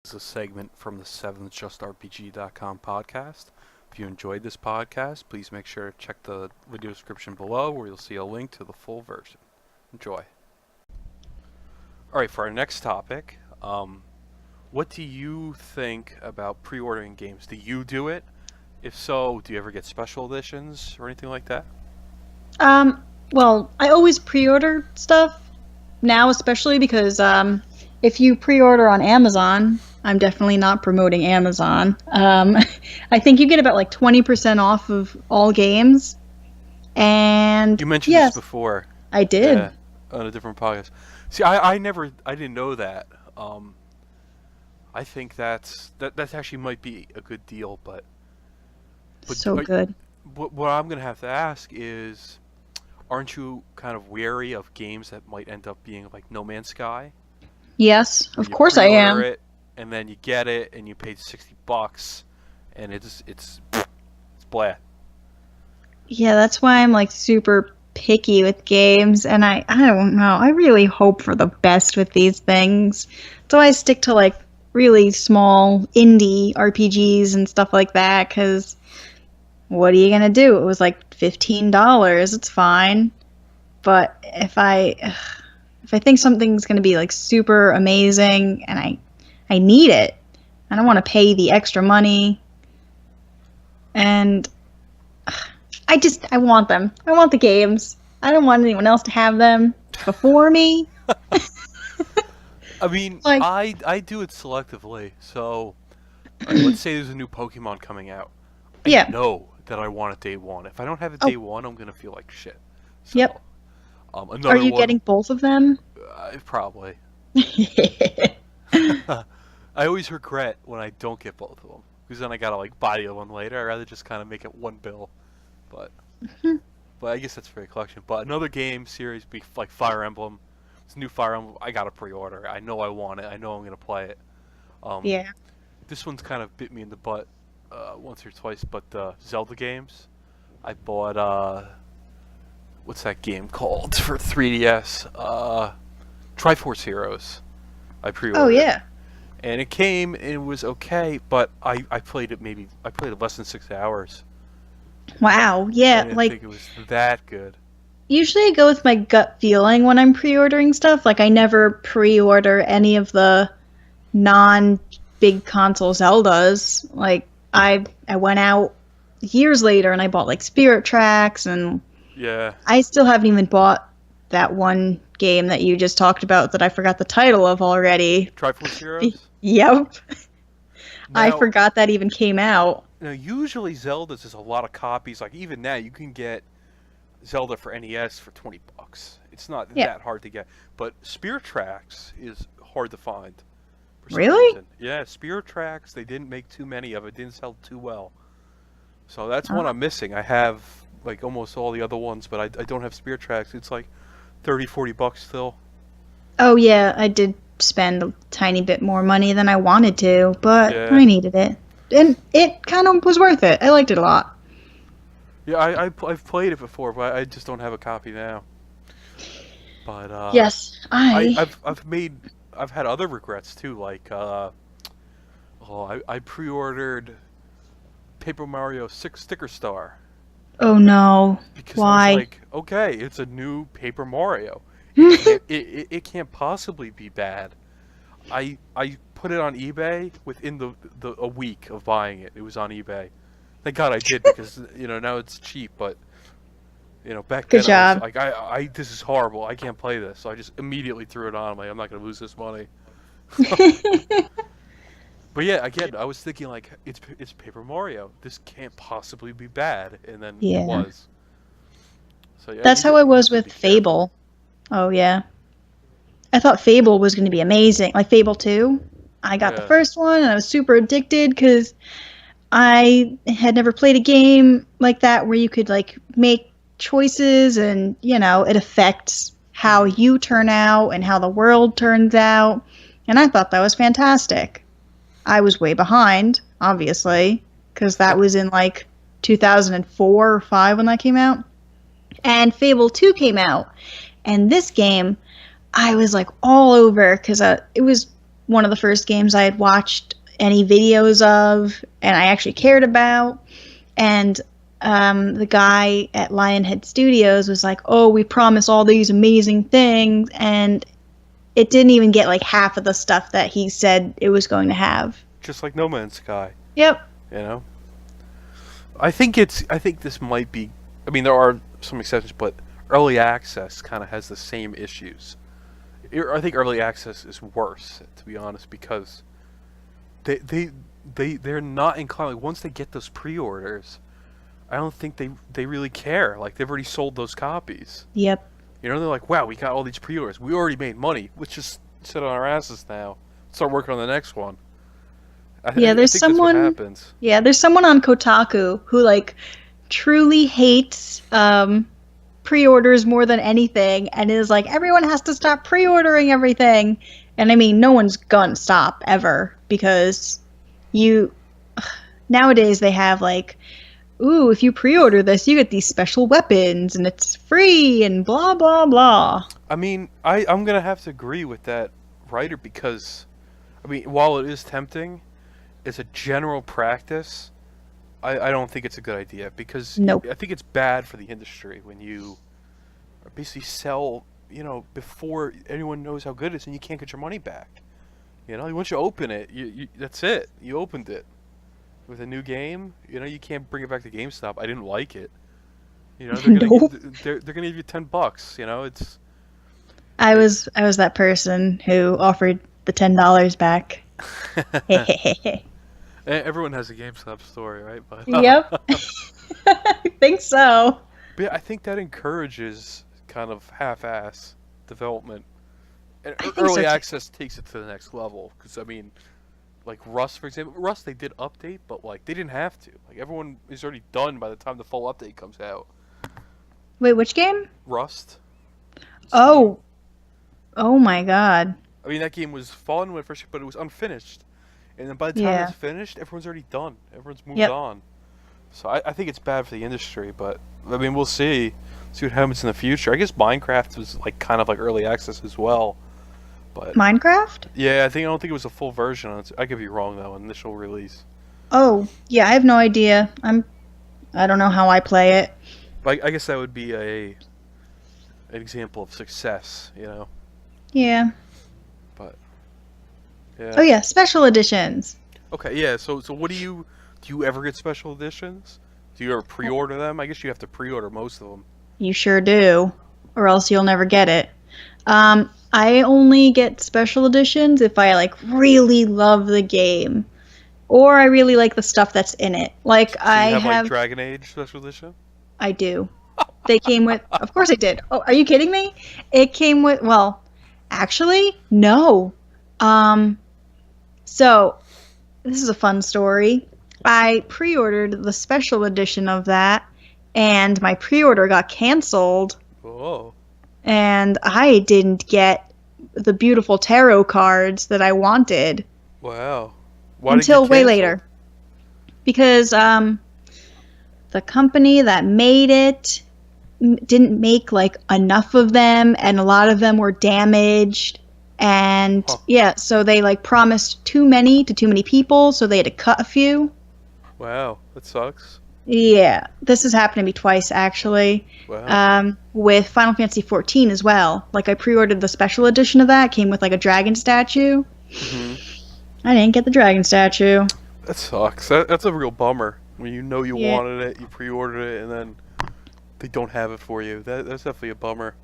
This is a segment from the 7th JustRPG.com podcast. If you enjoyed this podcast, please make sure to check the video description below where you'll see a link to the full version. Enjoy. Alright, for our next topic, what do you think about pre-ordering games? Do you do it? If so, do you ever get special editions or anything like that? Well, I always pre-order stuff now, especially because if you pre-order on Amazon, I'm definitely not promoting Amazon. I think you get about like 20% off of all games. And you mentioned this before. I did. Yeah, on a different podcast. See, I didn't know that. I think that actually might be a good deal, but so good. What I'm gonna have to ask is, aren't you kind of wary of games that might end up being like No Man's Sky? Yes, of course I am. It, and then you get it, and you paid $60, and it's blah. Yeah, that's why I'm like super picky with games, and I don't know. I really hope for the best with these things, so I stick to like really small indie RPGs and stuff like that. Because what are you gonna do? It was like $15. It's fine, but if I think something's gonna be like super amazing and I need it, I don't want to pay the extra money, and I want them. I want the games. I don't want anyone else to have them before me. I mean, like, I do it selectively. So, let's say there's a new Pokemon coming out. I know that I want it day one. If I don't have it day one, I'm gonna feel like shit. So, yep. Are you getting both of them? Probably. I always regret when I don't get both of them, because then I gotta like buy the other one later. I'd rather just kind of make it one bill. But I guess that's for a collection. But another game series be like Fire Emblem. It's a new Fire Emblem. I gotta pre-order. I know I want it. I know I'm gonna play it. Yeah. This one's kind of bit me in the butt once or twice. But the Zelda games, I bought what's that game called for 3DS? Triforce Heroes. I pre-ordered. Oh yeah. And it came and it was okay, but I played it less than 6 hours. Wow, yeah, I didn't think it was that good. Usually I go with my gut feeling when I'm pre-ordering stuff. Like, I never pre-order any of the non-big console Zeldas. Like, I went out years later and I bought, like, Spirit Tracks, and yeah, I still haven't even bought that one game that you just talked about that I forgot the title of already. Triforce Heroes? Yep. Now, I forgot that even came out. Now, usually Zelda's is a lot of copies. Like, even now, you can get Zelda for NES for $20. It's not that hard to get. But Spirit Tracks is hard to find. For some reason. Yeah, Spirit Tracks, they didn't make too many of it. Didn't sell too well. So that's one I'm missing. I have, like, almost all the other ones, but I don't have Spirit Tracks. It's like $30-40 still. Oh, yeah, I did spend a tiny bit more money than I wanted to, but I needed it. And it kind of was worth it. I liked it a lot. Yeah, I've played it before, but I just don't have a copy now. But yes, I've had other regrets too. Like I pre-ordered Paper Mario 6 Sticker Star. Oh no! Because why? I was like, okay, it's a new Paper Mario. It can't possibly be bad. I put it on eBay within a week of buying it. It was on eBay. Thank God I did, because now it's cheap. But back then I was like, I this is horrible. I can't play this. So I just immediately threw it on. I'm like, I'm not gonna lose this money. But yeah, again, I was thinking like, it's Paper Mario. This can't possibly be bad, and then it was. So yeah, that's how I was with Fable. Oh yeah. I thought Fable was going to be amazing. Like Fable 2. I got the first one, and I was super addicted because I had never played a game like that where you could like make choices and, it affects how you turn out and how the world turns out. And I thought that was fantastic. I was way behind, obviously, because that was in like 2004 or 5 when that came out. And Fable 2 came out. And this game, I was like all over because it was one of the first games I had watched any videos of, and I actually cared about. And the guy at Lionhead Studios was like, "Oh, we promise all these amazing things," and it didn't even get like half of the stuff that he said it was going to have. Just like No Man's Sky. Yep. You know? I think this might be... I mean, there are some exceptions, but early access kind of has the same issues. I think early access is worse, to be honest, because they're not inclined. Like, once they get those pre-orders, I don't think they really care. Like, they've already sold those copies. Yep. You know, they're like, wow, we got all these pre-orders. We already made money. Let's just sit on our asses now. Start working on the next one. I think that's what happens. Yeah, there's someone on Kotaku who, like, truly hates pre-orders more than anything, and is like, everyone has to stop pre-ordering everything. And I mean, no one's gonna stop ever, because nowadays they have like, ooh, if you pre-order this, you get these special weapons, and it's free, and blah, blah, blah. I mean, I'm going to have to agree with that writer, because, I mean, while it is tempting, as a general practice, I don't think it's a good idea, because Nope. I think it's bad for the industry when you basically sell, you know, before anyone knows how good it is, and you can't get your money back. You know, once you open it, you that's it. You opened it. With a new game, you know, you can't bring it back to GameStop. I didn't like it. You know, they're gonna give you $10. You know, it's. I was that person who offered the $10 back. Everyone has a GameStop story, right? But, Yep. I think so. But yeah, I think that encourages kind of half-ass development, and early access takes it to the next level. Because I mean. Like Rust, for example. Rust, they did update, but like they didn't have to. Like everyone is already done by the time the full update comes out. Wait, which game? Rust. Oh my god. I mean, that game was fun when first, but it was unfinished. And then by the time it's finished, everyone's already done. Everyone's moved on. So I think it's bad for the industry, but I mean, we'll see what happens in the future. I guess Minecraft was like kind of like early access as well. But Minecraft? Yeah, I don't think it was a full version. I could be wrong though. Initial release. Oh yeah, I have no idea. I don't know how I play it. But I guess that would be an example of success, you know. Yeah. But yeah. Oh yeah, special editions. Okay, yeah. So what do you ever get special editions? Do you ever pre-order them? I guess you have to pre-order most of them. You sure do, or else you'll never get it. I only get special editions if I like really love the game, or I really like the stuff that's in it. Like so I you have like Dragon Age special edition. I do. They came with. Of course I did. Oh, are you kidding me? It came with. Well, actually, no. So this is a fun story. I pre-ordered the special edition of that, and my pre-order got canceled. Whoa. And I didn't get the beautiful tarot cards that I wanted. Wow. Until way later. Because the company that made it didn't make like enough of them, and a lot of them were damaged. And yeah, so they like promised too many to too many people, so they had to cut a few. Wow, that sucks. Yeah, this has happened to me twice, actually. Wow. With Final Fantasy XIV as well. Like, I pre-ordered the special edition of that. It came with, like, a dragon statue. Mm-hmm. I didn't get the dragon statue. That sucks. That's a real bummer. When you know you wanted it, you pre-ordered it, and then they don't have it for you. That's definitely a bummer.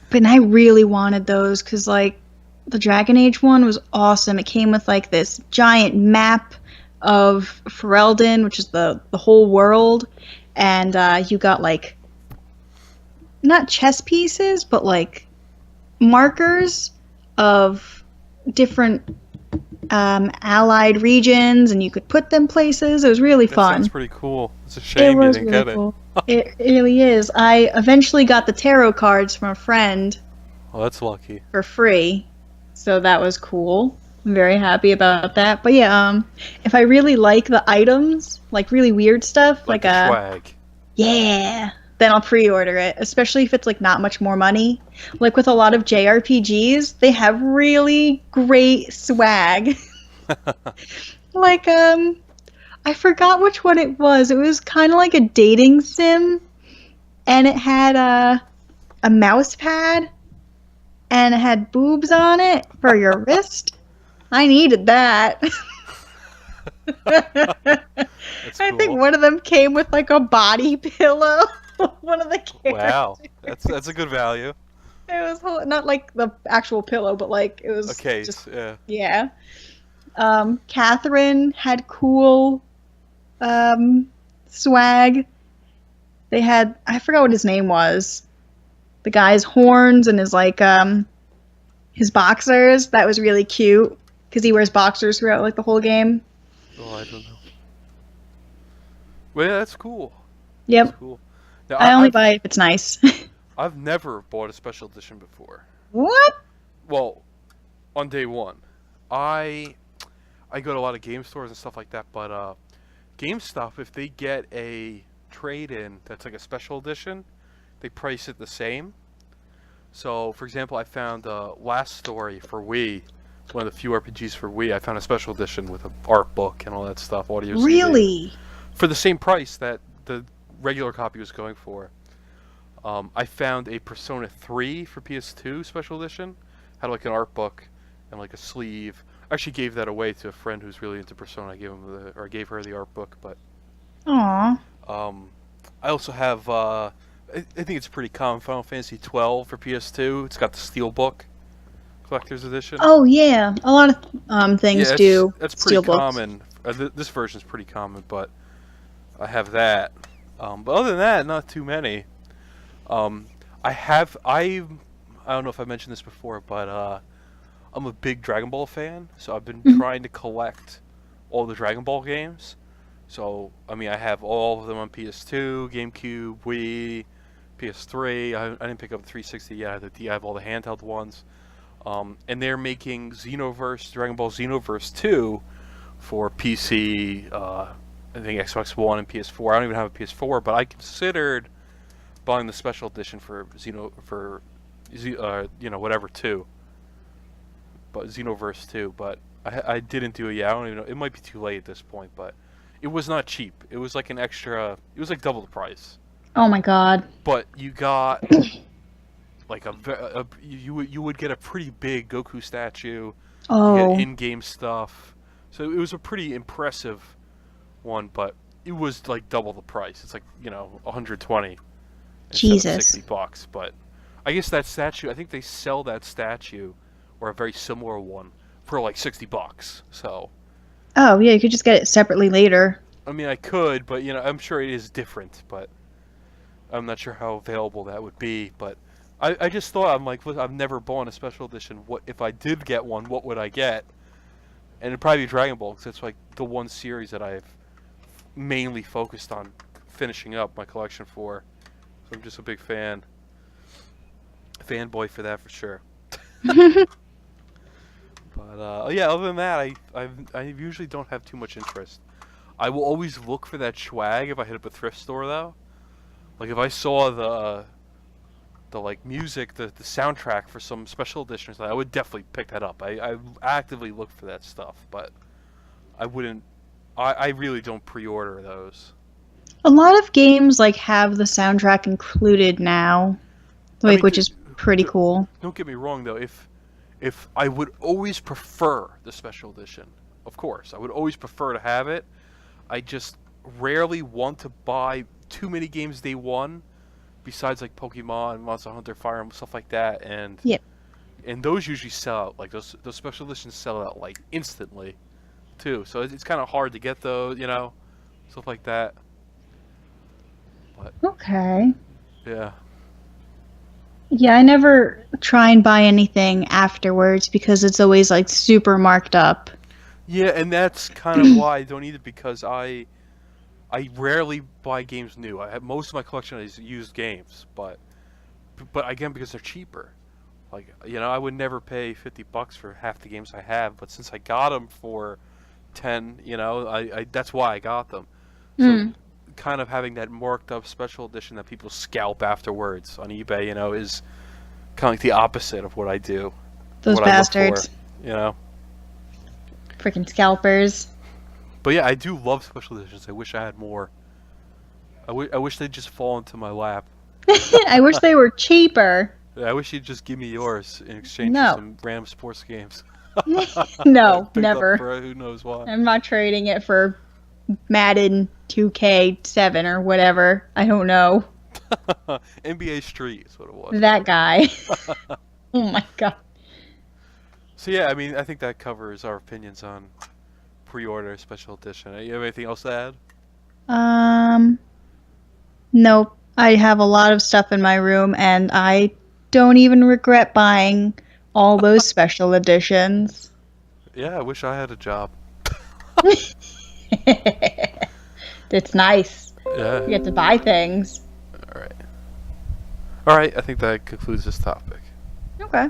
But I really wanted those, because, like, the Dragon Age one was awesome. It came with, like, this giant map of Ferelden, which is the whole world, and you got like not chess pieces, but like markers of different allied regions, and you could put them places. It was really fun. Sounds pretty cool. It's a shame you didn't get it. It really is. I eventually got the tarot cards from a friend. Oh, that's lucky. For free, so that was cool. I'm very happy about that. But yeah, if I really like the items, like really weird stuff, like a swag. Yeah. then I'll pre-order it, especially if it's like not much more money. Like with a lot of JRPGs, they have really great swag. Like I forgot which one it was. It was kind of like a dating sim, and it had a mouse pad, and it had boobs on it for your wrist. I needed that. I think one of them came with like a body pillow. One of the characters. Wow, that's a good value. It was not like the actual pillow, but like it was a case. Just, yeah. Catherine had cool swag. They had, I forgot what his name was. The guy's horns and his like his boxers. That was really cute because he wears boxers throughout like the whole game. Oh, I don't know. Well, yeah, that's cool. Yep. That's cool. Now, I only buy it if it's nice. I've never bought a special edition before. What? Well, on day one, I go to a lot of game stores and stuff like that, but GameStop, if they get a trade-in that's like a special edition, they price it the same. So, for example, I found Last Story for Wii, one of the few RPGs for Wii. I found a special edition with an art book and all that stuff, audio CD. Really? For the same price that the regular copy was going for. I found a Persona 3 for PS2 special edition. Had like an art book and like a sleeve. I actually gave that away to a friend who's really into Persona. I gave her the art book, but. Aww. I also have. I think it's pretty common. Final Fantasy 12 for PS2. It's got the Steelbook collector's edition. Oh yeah, a lot of things do. That's pretty Steelbooks. common. This version's pretty common, but I have that. But other than that, not too many. I don't know if I mentioned this before, but I'm a big Dragon Ball fan, so I've been trying to collect all the Dragon Ball games. So, I mean, I have all of them on PS2, GameCube, Wii, PS3. I didn't pick up the 360 yet. I have all the handheld ones. And they're making Dragon Ball Xenoverse 2 for PC, I think Xbox One and PS4. I don't even have a PS4, but I considered buying the special edition for whatever 2. But Xenoverse 2, but I didn't do it yet. I don't even know. It might be too late at this point, but it was not cheap. It was like it was like double the price. Oh my god. But you got like you would get a pretty big Goku statue. Oh. You get in-game stuff. So it was a pretty impressive one, but it was like double the price. It's like, $120 Jesus. instead of $60. But I guess that statue, I think they sell that statue or a very similar one for like $60. So. Oh yeah, you could just get it separately later. I mean, I could, but I'm sure it is different. But I'm not sure how available that would be. But I just thought, I'm like, I've never bought a special edition. What if I did get one? What would I get? And it'd probably be Dragon Ball, because it's like the one series that I've mainly focused on finishing up my collection for. So I'm just a big fanboy for that for sure. But yeah, other than that, I usually don't have too much interest. I will always look for that swag if I hit up a thrift store though. Like if I saw the like music, the soundtrack for some special editions, I would definitely pick that up. I actively look for that stuff, but I wouldn't. I really don't pre-order those. A lot of games like have the soundtrack included now, which is pretty cool. Don't get me wrong though. If I would always prefer the special edition, of course, I would always prefer to have it. I just rarely want to buy too many games day one, besides like Pokemon, Monster Hunter, Fire Emblem, stuff like that, and those usually sell out. Like those special editions sell out like instantly, too. So it's kind of hard to get those, stuff like that. But okay. yeah. Yeah, I never try and buy anything afterwards because it's always like super marked up. Yeah, and that's kind of why I don't either, because I rarely buy games new. Most of my collection is used games, but again, because they're cheaper. Like, I would never pay $50 for half the games I have, but since I got them for 10, that's why I got them. So kind of having that marked up special edition that people scalp afterwards on eBay, is kind of like the opposite of what I do. Those bastards. Freaking scalpers. But yeah, I do love special editions. I wish I had more. I wish they'd just fall into my lap. I wish they were cheaper. I wish you'd just give me yours in exchange for some random sports games. No, never. For who knows why. I'm not trading it for Madden 2K7 or whatever. I don't know. NBA Street is what it was. That guy. Oh my god. So yeah, I mean, I think that covers our opinions on pre-order special edition. You have anything else to add? Nope. I have a lot of stuff in my room, and I don't even regret buying all those special editions. Yeah, I wish I had a job. It's nice. Yeah. You get to buy things. All right, I think that concludes this topic. Okay.